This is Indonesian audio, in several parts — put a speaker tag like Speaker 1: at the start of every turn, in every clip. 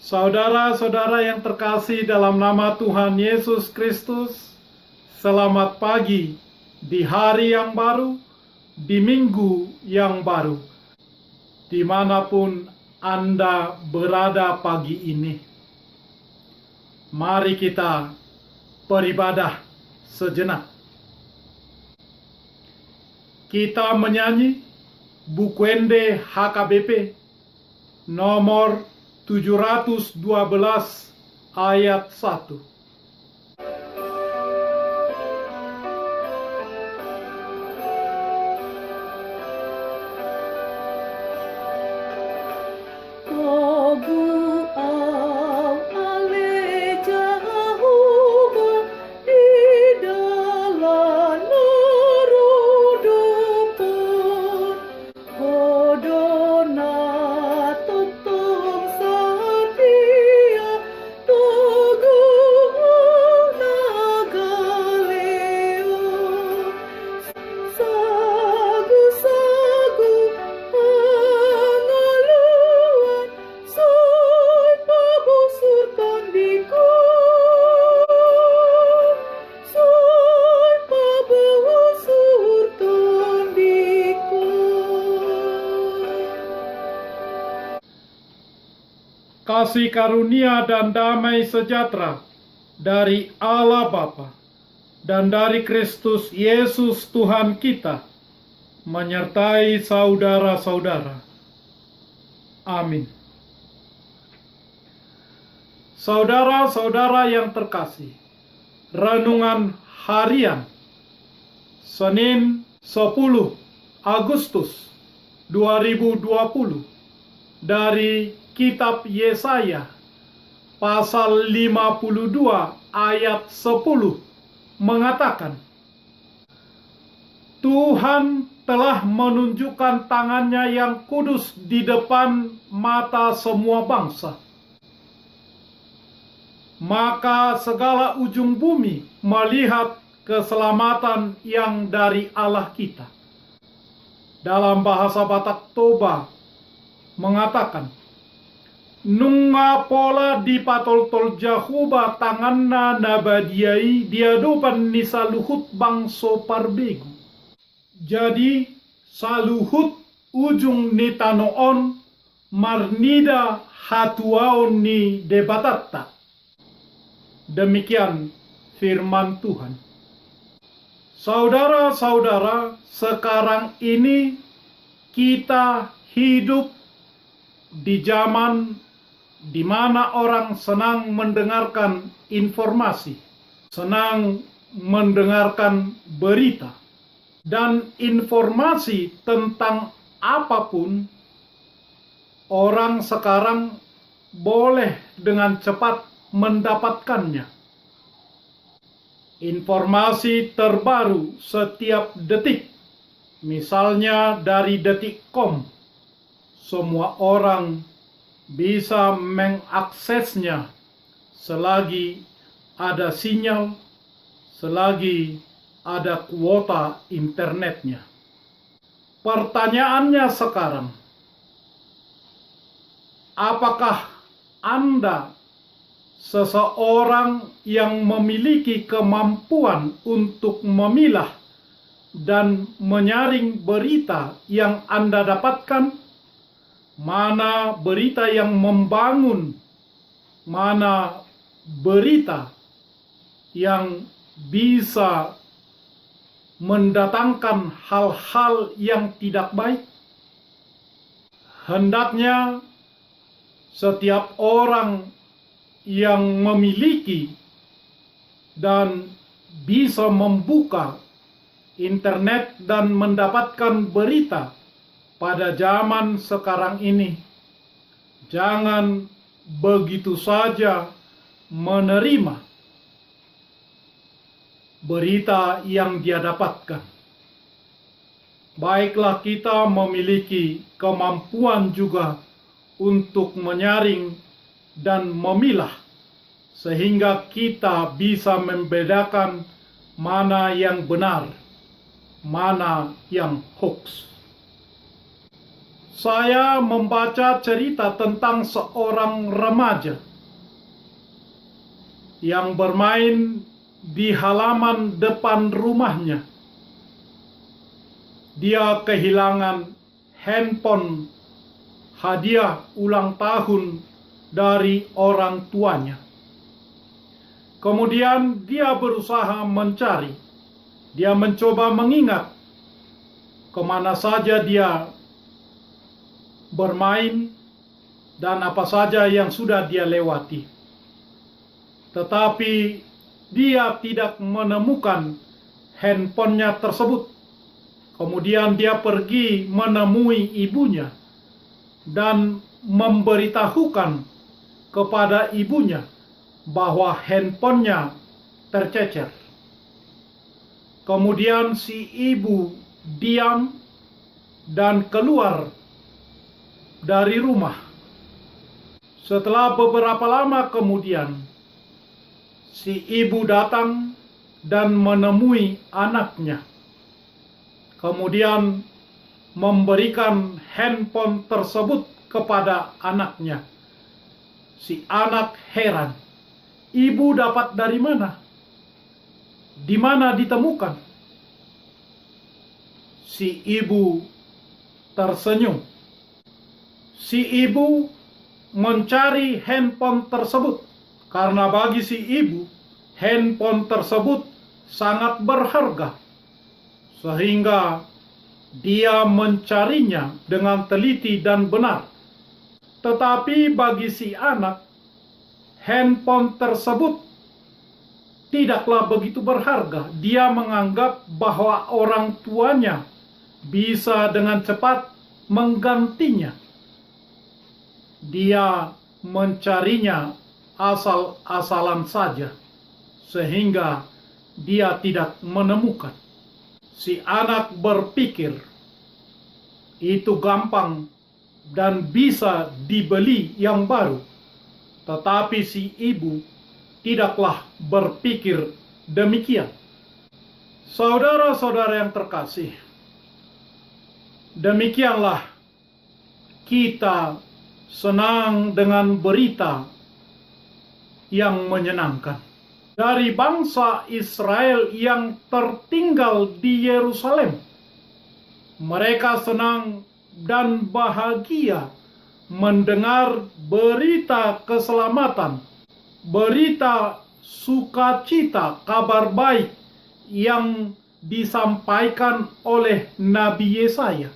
Speaker 1: Saudara-saudara yang terkasih dalam nama Tuhan Yesus Kristus, selamat pagi di hari yang baru, di minggu yang baru, dimanapun Anda berada pagi ini. Mari kita beribadah sejenak. Kita menyanyi Bukwende HKBP nomor 712 ayat 1. Kasih karunia dan damai sejahtera dari Allah Bapa dan dari Kristus Yesus Tuhan kita menyertai saudara-saudara. Amin. Saudara-saudara yang terkasih, renungan harian Senin 10 Agustus 2020 dari Kitab Yesaya pasal 52 ayat 10 mengatakan, Tuhan telah menunjukkan tangannya yang kudus di depan mata semua bangsa. Maka segala ujung bumi melihat keselamatan yang dari Allah kita. Dalam bahasa Batak Toba mengatakan, Nunga pola di patol-tol jahuba tanganna nabadiai diadopan ni saluhut bangso parbegu. Jadi saluhut ujung ni tanoon marnida hatuaon ni debatatta. Demikian firman Tuhan. Saudara-saudara, sekarang ini kita hidup di zaman di mana orang senang mendengarkan informasi, senang mendengarkan berita, dan informasi tentang apapun, orang sekarang boleh dengan cepat mendapatkannya. Informasi terbaru setiap detik, misalnya dari detik.com, semua orang bisa mengaksesnya selagi ada sinyal, selagi ada kuota internetnya. Pertanyaannya sekarang, apakah Anda seseorang yang memiliki kemampuan untuk memilah dan menyaring berita yang Anda dapatkan? Mana berita yang membangun, mana berita yang bisa mendatangkan hal-hal yang tidak baik? Hendaknya setiap orang yang memiliki dan bisa membuka internet dan mendapatkan berita pada zaman sekarang ini, jangan begitu saja menerima berita yang dia dapatkan. Baiklah kita memiliki kemampuan juga untuk menyaring dan memilah, sehingga kita bisa membedakan mana yang benar, mana yang hoax. saya membaca cerita tentang seorang remaja yang bermain di halaman depan rumahnya. Dia kehilangan handphone hadiah ulang tahun dari orang tuanya. Kemudian dia berusaha mencari. Dia mencoba mengingat kemana saja dia bermain dan apa saja yang sudah dia lewati. Tetapi dia tidak menemukan handphonenya tersebut. Kemudian dia pergi menemui ibunya dan memberitahukan kepada ibunya bahwa handphonenya tercecer. Kemudian si ibu diam dan keluar dari rumah. Setelah beberapa lama kemudian, si ibu datang dan menemui anaknya. Kemudian memberikan handphone tersebut kepada anaknya. Si anak heran. Ibu dapat dari mana? Di mana ditemukan? Si ibu tersenyum. Si ibu mencari handphone tersebut karena bagi si ibu handphone tersebut sangat berharga, sehingga dia mencarinya dengan teliti dan benar. Tetapi bagi si anak, handphone tersebut tidaklah begitu berharga. Dia menganggap bahwa orang tuanya bisa dengan cepat menggantinya. Dia mencarinya asal-asalan saja, sehingga dia tidak menemukan. Si anak berpikir itu gampang dan bisa dibeli yang baru. Tetapi si ibu tidaklah berpikir demikian. Saudara-saudara yang terkasih, demikianlah kita senang dengan berita yang menyenangkan dari bangsa Israel yang tertinggal di Yerusalem. Mereka senang dan bahagia mendengar berita keselamatan, berita sukacita, kabar baik yang disampaikan oleh Nabi Yesaya.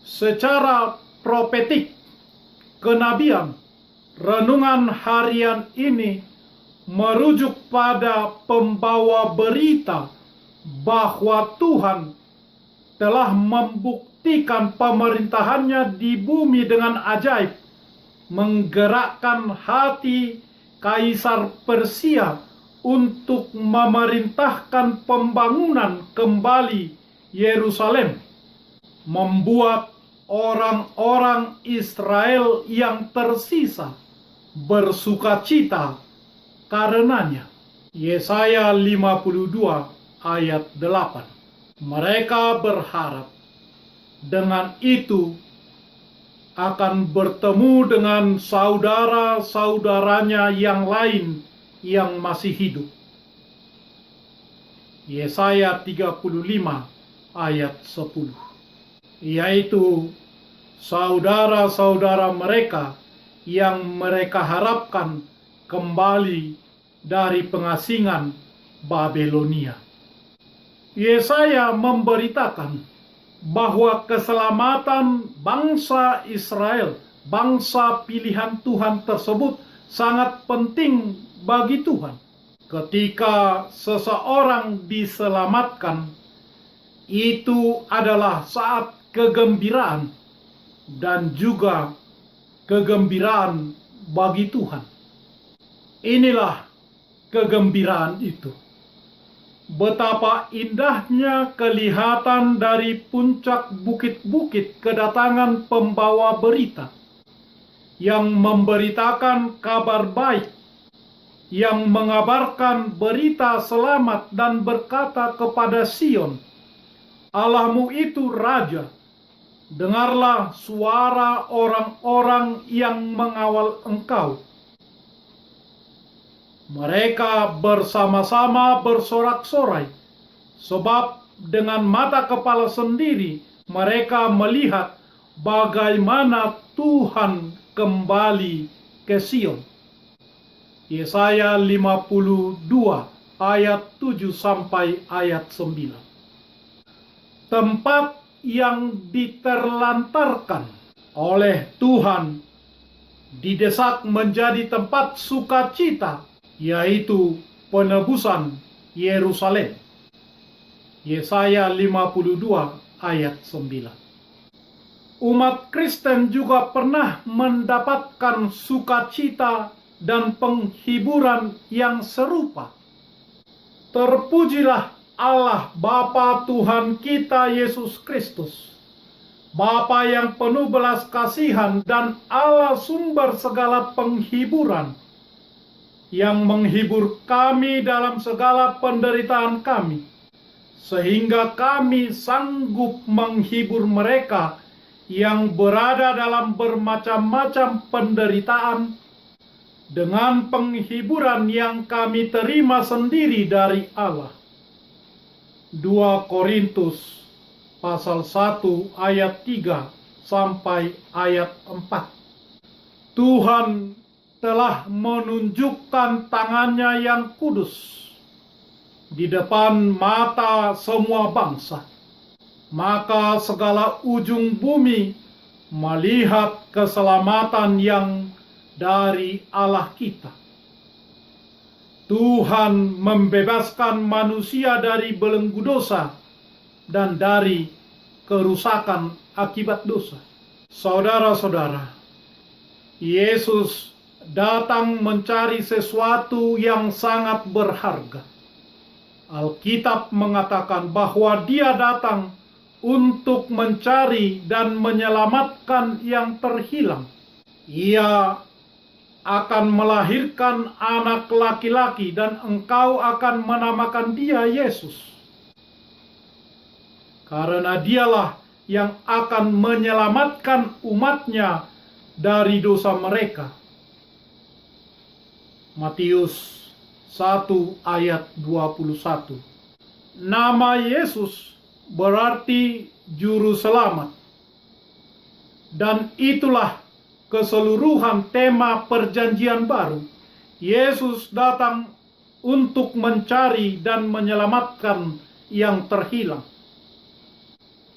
Speaker 1: Secara profetik, kenabian, renungan harian ini merujuk pada pembawa berita bahwa Tuhan telah membuktikan pemerintahannya di bumi dengan ajaib, menggerakkan hati Kaisar Persia untuk memerintahkan pembangunan kembali Yerusalem, membuat orang-orang Israel yang tersisa bersukacita karenanya. Yesaya 52 ayat 8. Mereka berharap dengan itu akan bertemu dengan saudara-saudaranya yang lain yang masih hidup. Yesaya 35 ayat 10. Yaitu saudara-saudara mereka yang mereka harapkan kembali dari pengasingan Babelonia. Yesaya memberitakan bahwa keselamatan bangsa Israel, bangsa pilihan Tuhan tersebut sangat penting bagi Tuhan. Ketika seseorang diselamatkan, itu adalah saat kegembiraan dan juga kegembiraan bagi Tuhan. Inilah kegembiraan itu. Betapa indahnya kelihatan dari puncak bukit-bukit kedatangan pembawa berita yang memberitakan kabar baik, yang mengabarkan berita selamat dan berkata kepada Sion, Allahmu itu Raja, dengarlah suara orang-orang yang mengawal Engkau. Mereka bersama-sama bersorak-sorai, sebab dengan mata kepala sendiri mereka melihat bagaimana Tuhan kembali ke Sion. Yesaya 52 ayat 7 sampai ayat 9. Tempat yang diterlantarkan oleh Tuhan didesak menjadi tempat sukacita, yaitu penebusan Yerusalem. Yesaya 52 ayat 9. Umat Kristen juga pernah mendapatkan sukacita dan penghiburan yang serupa. Terpujilah Allah Bapa Tuhan kita Yesus Kristus, Bapa yang penuh belas kasihan dan Allah sumber segala penghiburan, yang menghibur kami dalam segala penderitaan kami, sehingga kami sanggup menghibur mereka yang berada dalam bermacam-macam penderitaan dengan penghiburan yang kami terima sendiri dari Allah. 2 Korintus pasal 1 ayat 3 sampai ayat 4. Tuhan telah menunjukkan tangannya yang kudus di depan mata semua bangsa, maka segala ujung bumi melihat keselamatan yang dari Allah kita. Tuhan membebaskan manusia dari belenggu dosa dan dari kerusakan akibat dosa. Saudara-saudara, Yesus datang mencari sesuatu yang sangat berharga. Alkitab mengatakan bahwa Dia datang untuk mencari dan menyelamatkan yang terhilang. Ia akan melahirkan anak laki-laki dan engkau akan menamakan dia Yesus, karena Dialah yang akan menyelamatkan umatnya dari dosa mereka. Matius 1 ayat 21. Nama Yesus berarti juru selamat. Dan itulah keseluruhan tema perjanjian baru. Yesus datang untuk mencari dan menyelamatkan yang terhilang.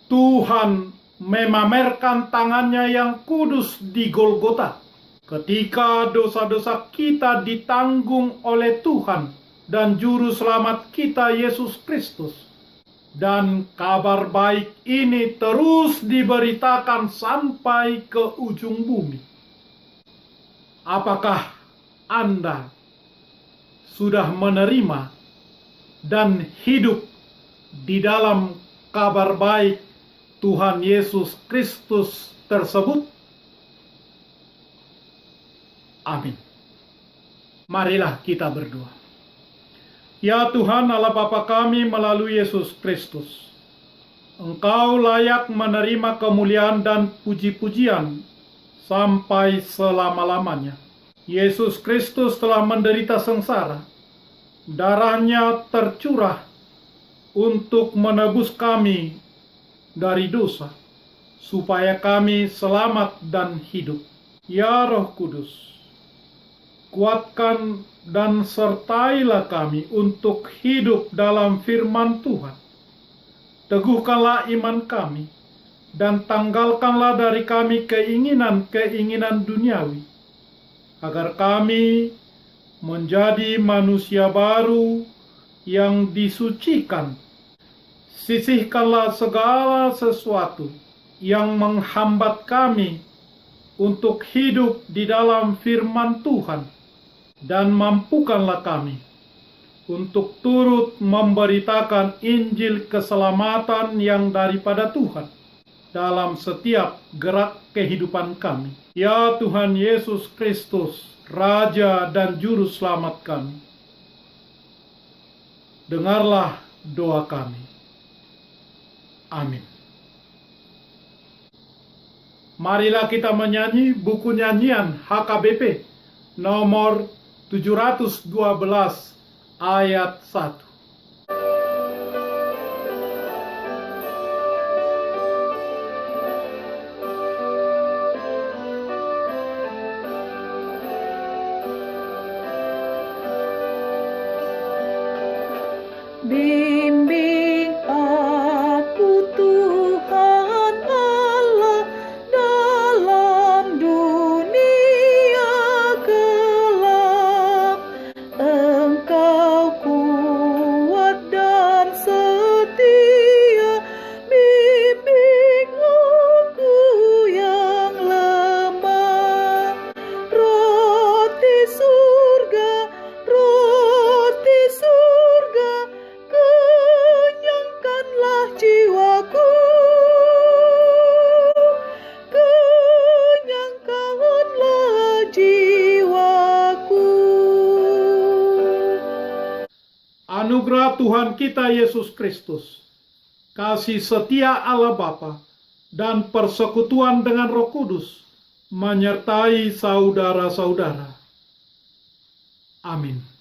Speaker 1: Tuhan memamerkan tangannya yang kudus di Golgota ketika dosa-dosa kita ditanggung oleh Tuhan dan Juru Selamat kita Yesus Kristus. Dan kabar baik ini terus diberitakan sampai ke ujung bumi. Apakah Anda sudah menerima dan hidup di dalam kabar baik Tuhan Yesus Kristus tersebut? Amin. Marilah kita berdoa. Ya Tuhan Allah Bapa kami melalui Yesus Kristus, Engkau layak menerima kemuliaan dan puji-pujian sampai selama-lamanya. Yesus Kristus telah menderita sengsara, darahnya tercurah untuk menebus kami dari dosa, supaya kami selamat dan hidup. Ya Roh Kudus, kuatkan dan sertailah kami untuk hidup dalam firman Tuhan. Teguhkanlah iman kami, dan tanggalkanlah dari kami keinginan-keinginan duniawi, agar kami menjadi manusia baru yang disucikan. Sisihkanlah segala sesuatu yang menghambat kami untuk hidup di dalam firman Tuhan, dan mampukanlah kami untuk turut memberitakan Injil keselamatan yang daripada Tuhan dalam setiap gerak kehidupan kami. Ya Tuhan Yesus Kristus, Raja dan Juru Selamat kami, dengarlah doa kami. Amin. Marilah kita menyanyi buku nyanyian HKBP nomor 712 ayat 1.
Speaker 2: Bimbing aku Tuhan Allah dalam dunia gelap. Engkau kuat dan setia, bimbing aku yang lemah. Roti surga, kenyangkanlah jiwaku, kenyangkanlah jiwaku.
Speaker 1: Anugerah Tuhan kita Yesus Kristus, kasih setia Allah Bapa, dan persekutuan dengan Roh Kudus menyertai saudara-saudara. Amin.